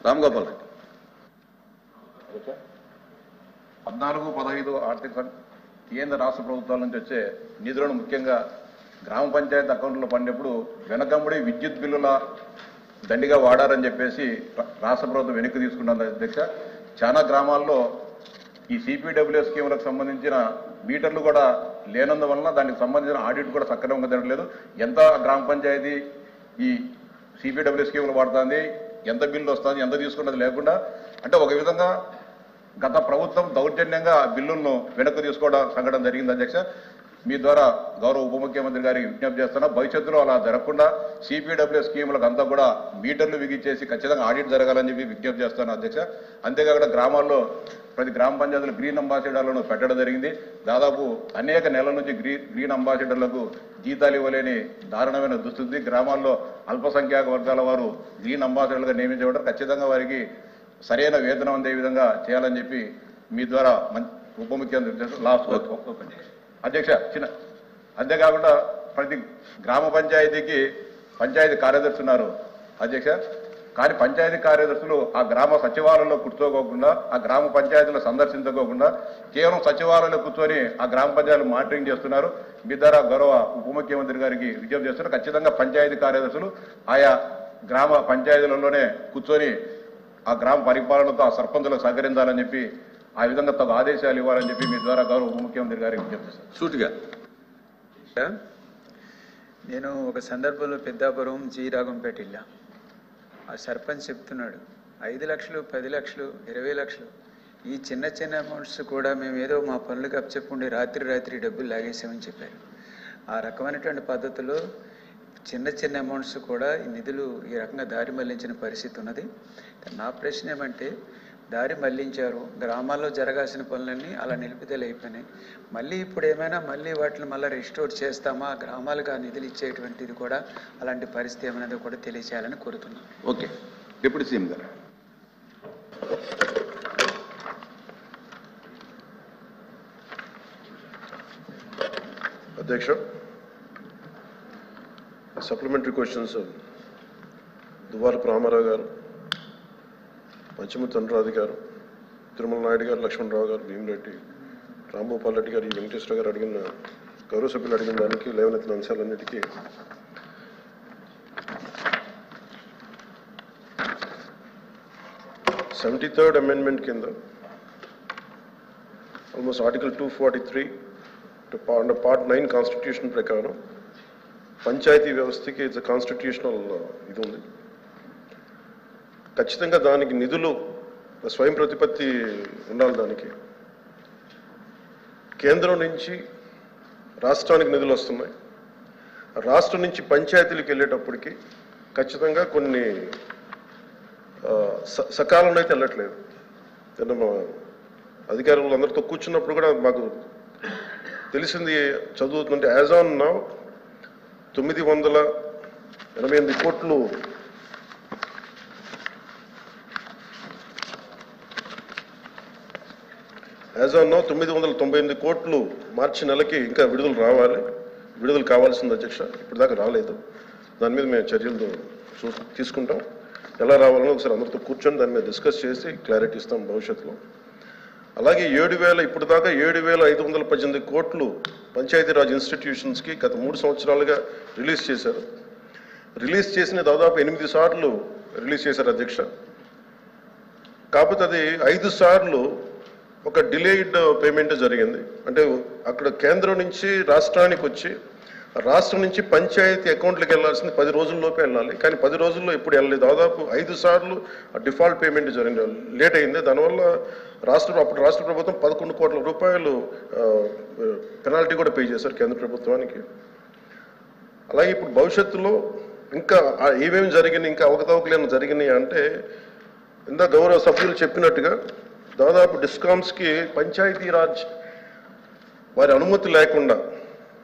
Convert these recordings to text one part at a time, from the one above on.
రామ్ గోపాల్ రెడ్డి. 14-15 ఆర్థిక కేంద్ర రాష్ట్ర ప్రభుత్వాల నుంచి వచ్చే నిధులను ముఖ్యంగా గ్రామ పంచాయతీ అకౌంట్లో పడినప్పుడు వెనకంబడి విద్యుత్ బిల్లుల దండిగా వాడారని చెప్పేసి రాష్ట్ర ప్రభుత్వం వెనక్కి తీసుకున్నది అధ్యక్ష. చాలా గ్రామాల్లో ఈ సిపిడబ్ల్యూఎస్ స్కీములకు సంబంధించిన మీటర్లు కూడా లేనందువలన దానికి సంబంధించిన ఆడిట్ కూడా సక్రమంగా జరగలేదు. ఎంత గ్రామ పంచాయతీ ఈ సిపిడబ్ల్యూఎస్ స్కీములు వాడుతుంది, ఎంత బిల్లు వస్తుంది, ఎంత తీసుకున్నది లేకుండా అంటే ఒక విధంగా గత ప్రభుత్వం దౌర్జన్యంగా బిల్లులను వెనక్కి తీసుకోవడం సంఘటన జరిగింది అధ్యక్ష. మీ ద్వారా గౌరవ ఉప ముఖ్యమంత్రి గారికి విజ్ఞప్తి చేస్తున్నా, భవిష్యత్తులో అలా జరగకుండా సిపిడబ్ల్యూఎస్ స్కీములకు అంతా కూడా మీటర్లు బిగించేసి ఖచ్చితంగా ఆడిట్ జరగాలని చెప్పి విజ్ఞప్తి చేస్తాను అధ్యక్ష. అంతేకాకుండా గ్రామాల్లో ప్రతి గ్రామ పంచాయతీలు గ్రీన్ అంబాసిడర్లను పెట్టడం జరిగింది. దాదాపు అనేక నెలల నుంచి గ్రీన్ అంబాసిడర్లకు జీతాలు ఇవ్వలేని దారుణమైన దుస్థితి. గ్రామాల్లో అల్పసంఖ్యాక వర్గాల వారు గ్రీన్ అంబాసిడర్లుగా నియమించబడ్డారు. ఖచ్చితంగా వారికి సరైన వేతనం అందే విధంగా చేయాలని చెప్పి మీ ద్వారా ఉప ముఖ్యమంత్రి లాస్ట్ అధ్యక్ష చిన్న. అంతేకాకుండా ప్రతి గ్రామ పంచాయతీకి పంచాయతీ కార్యదర్శి ఉన్నారు అధ్యక్ష. కానీ పంచాయతీ కార్యదర్శులు ఆ గ్రామ సచివాలయంలో కూర్చోకోకుండా, ఆ గ్రామ పంచాయతీలో సందర్శించుకోకుండా కేవలం సచివాలయంలో కూర్చొని ఆ గ్రామ పంచాయతీలు మానిటరింగ్ చేస్తున్నారు. మీ ద్వారా గౌరవ ఉప ముఖ్యమంత్రి గారికి విజ్ఞప్తి చేస్తున్నారు, ఖచ్చితంగా పంచాయతీ కార్యదర్శులు ఆయా గ్రామ పంచాయతీలలోనే కూర్చొని ఆ గ్రామ పరిపాలనతో ఆ సర్పంచులకు సహకరించాలని చెప్పి ఆ విధంగా తగు ఆదేశాలు ఇవ్వాలని చెప్పి మీ ద్వారా గౌరవ ఉప ముఖ్యమంత్రి గారికి విజ్ఞప్తి చేస్తాను. సూటిగా నేను ఒక సందర్భంలో పెద్దాపురం జి రాగంపేట ఇల్లా, ఆ సర్పంచ్ చెప్తున్నాడు 5 లక్షలు, 10 లక్షలు, 20 లక్షలు ఈ చిన్న చిన్న అమౌంట్స్ కూడా మేము ఏదో మా పనులకు అప్పచెప్పుండి రాత్రి డబ్బులు లాగేసామని చెప్పారు. ఆ రకమైనటువంటి పద్ధతిలో చిన్న చిన్న అమౌంట్స్ కూడా ఈ నిధులు ఈ రకంగా దారి మళ్లించిన పరిస్థితి ఉన్నది. నా ప్రశ్న ఏమంటే, దారి మళ్లించారు, గ్రామాల్లో జరగాల్సిన పనులన్నీ అలా నిలుపుదల అయిపోయినాయి, మళ్ళీ ఇప్పుడు ఏమైనా మళ్ళీ వాటిని మళ్ళీ రిస్టోర్ చేస్తామా, గ్రామాలకు ఆ నిధులు ఇచ్చేటువంటిది కూడా అలాంటి పరిస్థితి ఏమైనా కూడా తెలియచేయాలని కోరుతున్నాను. ఓకే, డిప్యూటీ సీఎం గారు. అధ్యక్ష, సప్లిమెంటరీ క్వశ్చన్స్ దువ్వారపు రామారావు గారు, పంచమూర్తి తండ్రాది గారు, తిరుమల నాయుడు గారు, లక్ష్మణరావు గారు, భీమిరెడ్డి, రాంభూపాల్ రెడ్డి గారు, ఈ వెంకటేశ్వర గారు అడిగిన గౌరవ సభ్యులు అడిగిన దానికి లేవనెత్తిన అంశాలన్నిటికీ థర్డ్ అమెండ్మెంట్ కింద almost article 243 under part 9 constitution ప్రకారం పంచాయతీ వ్యవస్థకి ఇట్స్ కాన్స్టిట్యూషనల్ ఇది ఉంది. ఖచ్చితంగా దానికి నిధులు స్వయం ప్రతిపత్తి ఉండాలి. దానికి కేంద్రం నుంచి రాష్ట్రానికి నిధులు వస్తున్నాయి, రాష్ట్రం నుంచి పంచాయతీలకు వెళ్ళేటప్పటికి ఖచ్చితంగా కొన్ని సకాలంలో అయితే వెళ్ళట్లేదు. మా అధికారులు అందరితో కూర్చున్నప్పుడు కూడా మాకు తెలిసింది చదువుతుంటే యాజ్ ఆన్ నౌ 988 కోట్లు యాజ్ ఆన్ నౌ 998 కోట్లు మార్చి నెలకి ఇంకా విడుదల కావాల్సింది అధ్యక్ష. ఇప్పుడు దాకా రాలేదు. దాని మీద మేము చర్యలు తీసుకుంటాం. ఎలా రావాలని ఒకసారి అందరితో కూర్చొని దాని మీద డిస్కస్ చేసి క్లారిటీ ఇస్తాం భవిష్యత్తులో. అలాగే 7,000 ఇప్పుడు దాకా 7,518 కోట్లు పంచాయతీరాజ్ ఇన్స్టిట్యూషన్స్కి గత 3 సంవత్సరాలుగా రిలీజ్ చేశారు. రిలీజ్ చేసిన దాదాపు 8 సార్లు రిలీజ్ చేశారు అధ్యక్ష. కాకపోతే అది 5 సార్లు ఒక డిలేడ్ పేమెంట్ జరిగింది. అంటే అక్కడ కేంద్రం నుంచి రాష్ట్రానికి వచ్చి, రాష్ట్రం నుంచి పంచాయతీ అకౌంట్లకు వెళ్లాల్సింది 10 రోజుల్లోపే వెళ్ళాలి. కానీ 10 రోజుల్లో ఇప్పుడు వెళ్ళలేదు. దాదాపు 5 సార్లు డిఫాల్ట్ పేమెంట్ జరిగింది, లేట్ అయింది. దానివల్ల అప్పుడు రాష్ట్ర ప్రభుత్వం 11 కోట్ల రూపాయలు పెనాల్టీ కూడా పే చేశారు కేంద్ర ప్రభుత్వానికి. అలాగే ఇప్పుడు భవిష్యత్తులో ఇంకా ఏమేమి జరిగినాయి, ఇంకా అవకతవకలేని జరిగినాయి అంటే, ఇందా గౌరవ సభ్యులు చెప్పినట్టుగా దాదాపు డిస్కామ్స్కి పంచాయతీరాజ్ వారి అనుమతి లేకుండా,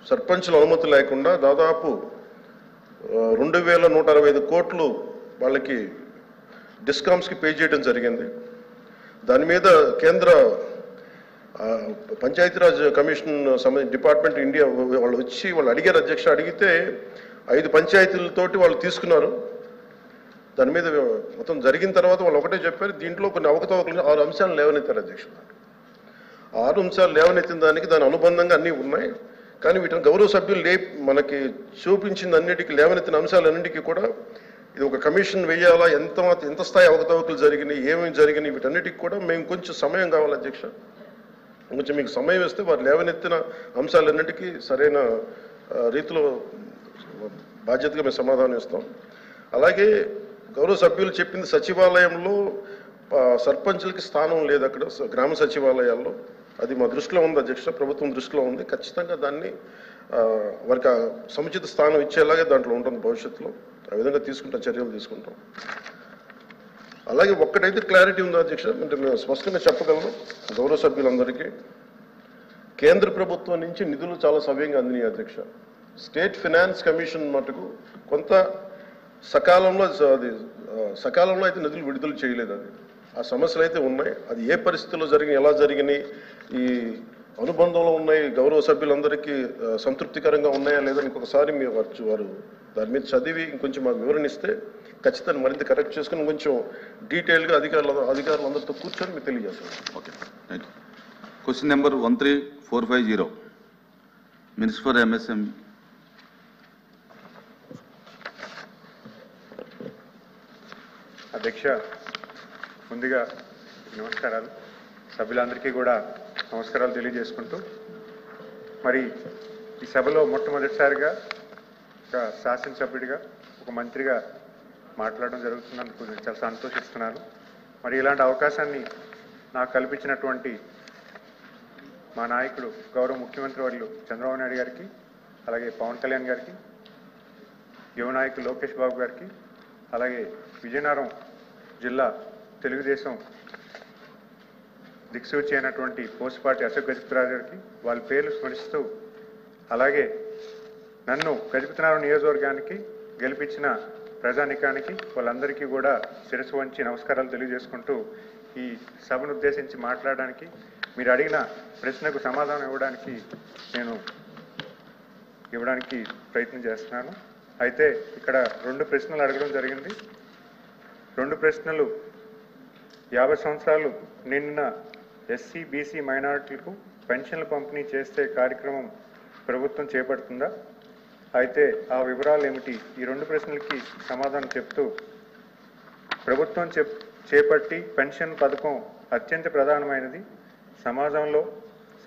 సర్పంచుల అనుమతి లేకుండా దాదాపు 2,165 కోట్లు వాళ్ళకి డిస్కామ్స్కి పే చేయడం జరిగింది. దాని మీద కేంద్ర పంచాయతీరాజ్ కమిషన్ డిపార్ట్మెంట్ ఇండియా వాళ్ళు వచ్చి వాళ్ళు అడిగారు అధ్యక్ష. అడిగితే 5 పంచాయతీలతోటి వాళ్ళు తీసుకున్నారు. దాని మీద మొత్తం జరిగిన తర్వాత వాళ్ళు ఒకటే చెప్పారు, దీంట్లో కొన్ని అవకతవకలు 6 అంశాలు లేవనెత్తారు అధ్యక్షుడు. 6 అంశాలు లేవనెత్తిన దానికి దాని అనుబంధంగా అన్నీ ఉన్నాయి. కానీ వీటిని గౌరవ సభ్యులు మనకి చూపించిన అన్నిటికీ లేవనెత్తిన అంశాలన్నింటికీ కూడా ఇది ఒక కమిషన్ వేయాలా, ఎంత స్థాయి అవకతవకలు జరిగినాయి, ఏమేమి జరిగినాయి, వీటన్నిటికీ కూడా మేము కొంచెం సమయం కావాలి అధ్యక్ష. కొంచెం మీకు సమయం ఇస్తే వారు లేవనెత్తిన అంశాలన్నింటికీ సరైన రీతిలో బాధ్యతగా మేము సమాధానం ఇస్తాం. అలాగే గౌరవ సభ్యులు చెప్పింది సచివాలయంలో సర్పంచులకి స్థానం లేదు అక్కడ గ్రామ సచివాలయాల్లో. అది మా దృష్టిలో ఉంది అధ్యక్ష, ప్రభుత్వం దృష్టిలో ఉంది. ఖచ్చితంగా దాన్ని వారికి సముచిత స్థానం ఇచ్చేలాగే దాంట్లో ఉంటుంది భవిష్యత్తులో. ఆ విధంగా చర్యలు తీసుకుంటాం. అలాగే ఒక్కటైతే క్లారిటీ ఉంది అధ్యక్ష, అంటే మేము స్పష్టంగా చెప్పగలను గౌరవ సభ్యులందరికీ, కేంద్ర ప్రభుత్వం నుంచి నిధులు చాలా సవ్యంగా అందినాయి అధ్యక్ష. స్టేట్ ఫైనాన్స్ కమిషన్ మటుకు కొంత సకాలంలో అయితే నిధులు విడుదల చేయలేదు. అది ఆ సమస్యలు అయితే ఉన్నాయి. అది ఏ పరిస్థితుల్లో జరిగినాయి, ఎలా జరిగినాయి, ఈ అనుబంధంలో ఉన్నాయి, గౌరవ సభ్యులందరికీ సంతృప్తికరంగా ఉన్నాయా లేదని ఇంకొకసారి మీరు వారు దాని మీద చదివి ఇంకొంచెం మాకు వివరణిస్తే ఖచ్చితంగా మరింత కరెక్ట్ చేసుకుని కొంచెం డీటెయిల్గా అధికారులందరితో కూర్చొని మీరు తెలియజేస్తాం. Okay, thank you. Question number 13450 minister for MSME. అధ్యక్ష, ముందుగా నమస్కారాలు. సభ్యులందరికీ కూడా నమస్కారాలు తెలియజేసుకుంటూ, మరి ఈ సభలో మొట్టమొదటిసారిగా ఒక శాసనసభ్యుడిగా ఒక మంత్రిగా మాట్లాడడం జరుగుతున్నందుకు నేను చాలా సంతోషిస్తున్నాను. మరి ఇలాంటి అవకాశాన్ని నాకు కల్పించినటువంటి మా నాయకుడు గౌరవ ముఖ్యమంత్రి వర్యులు చంద్రబాబు నాయుడు గారికి, అలాగే పవన్ కళ్యాణ్ గారికి, యువ నాయకులు లోకేష్ బాబు గారికి, అలాగే విజయనగరం జిల్లా తెలుగుదేశం దిక్సూచి అయినటువంటి పోస్పాటి అశోక్ గజపతిరాజు గారికి వాళ్ళ పేర్లు స్మరిస్తూ, అలాగే నన్ను గజపతినగరం నియోజకవర్గానికి గెలిపించిన ప్రజానికానికి వాళ్ళందరికీ కూడా శిరస్సు వంచి నమస్కారాలు తెలియజేసుకుంటూ, ఈ సభను ఉద్దేశించి మాట్లాడడానికి, మీరు అడిగిన ప్రశ్నకు సమాధానం ఇవ్వడానికి ప్రయత్నం చేస్తున్నాను. అయితే ఇక్కడ 2 ప్రశ్నలు అడగడం జరిగింది. 2 ప్రశ్నలు 50 సంవత్సరాలు నిండిన ఎస్సీ, బీసీ మైనారిటీలకు పెన్షన్లు పంపిణీ చేసే కార్యక్రమం ప్రభుత్వం చేపడుతుందా? అయితే ఆ వివరాలు ఏమిటి? ఈ 2 ప్రశ్నలకి సమాధానం చెప్తూ, ప్రభుత్వం చేపట్టి పెన్షన్ పథకం అత్యంత ప్రధానమైనది.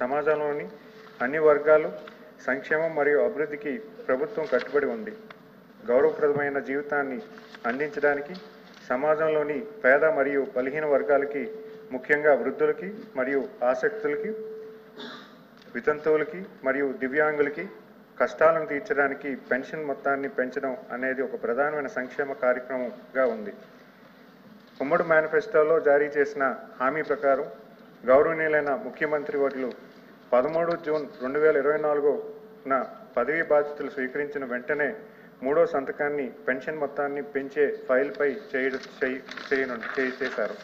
సమాజంలోని అన్ని వర్గాలు సంక్షేమం మరియు అభివృద్ధికి ప్రభుత్వం కట్టుబడి ఉంది. గౌరవప్రదమైన జీవితాన్ని అందించడానికి సమాజంలోని పేద మరియు బలహీన వర్గాలకి, ముఖ్యంగా వృద్ధులకి మరియు ఆసక్తులకి, వితంతువులకి మరియు దివ్యాంగులకి కష్టాలను తీర్చడానికి పెన్షన్ మొత్తాన్ని పెంచడం అనేది ఒక ప్రధానమైన సంక్షేమ కార్యక్రమంగా ఉంది. ఉమ్మడి మేనిఫెస్టోలో జారీ చేసిన హామీ ప్రకారం గౌరవనీయులైన ముఖ్యమంత్రి వర్యులు 13 జూన్ 2024న పదవీ బాధ్యతలు స్వీకరించిన వెంటనే 3వ సంతకాన్ని పెన్షన్ మొత్తాన్ని పెంచే ఫైల్పై చేశారు.